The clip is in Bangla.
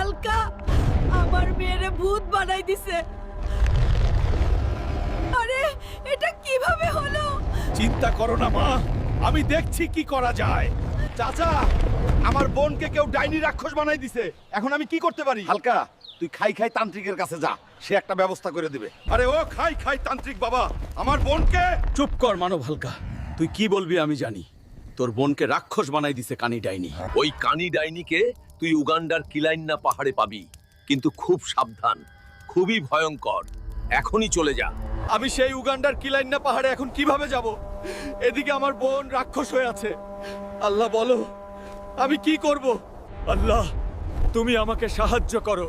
হালকা আমার মেয়েরে ভূত বানাই দিছে। আরে এটা কিভাবে হলো? চিন্তা করো না মা, আমি দেখছি কি করা যায়। চাচা, আমার বোনকে কেউ ডাইনি রাক্ষস বানাই দিছে। এখন আমি কি করতে পারি? হালকা, তুই খাই খাই তান্ত্রিকের কাছে যা, সে একটা ব্যবস্থা করে দিবে। আরে ও খাই খাই তান্ত্রিক বাবা, আমার বোনকে চুপ কর মানব হালকা। তুই কি বলবি আমি জানি। তোর বোনকে রাক্ষস বানাই দিছে কানি ডাইনি। ওই কানি ডাইনিকে তুই উগান্ডার কিলাইন্না পাহাড়ে পাবি, কিন্তু খুব সাবধান, খুবই ভয়ঙ্কর। এখনই চলে যা। আমি সেই উগান্ডার কিলাইন্না পাহাড়ে এখন কিভাবে যাব? এদিকে আমার বোন রাক্ষস হয়ে আছে। আল্লাহ বলো, আমি কি করব? আল্লাহ, তুমি আমাকে সাহায্য করো।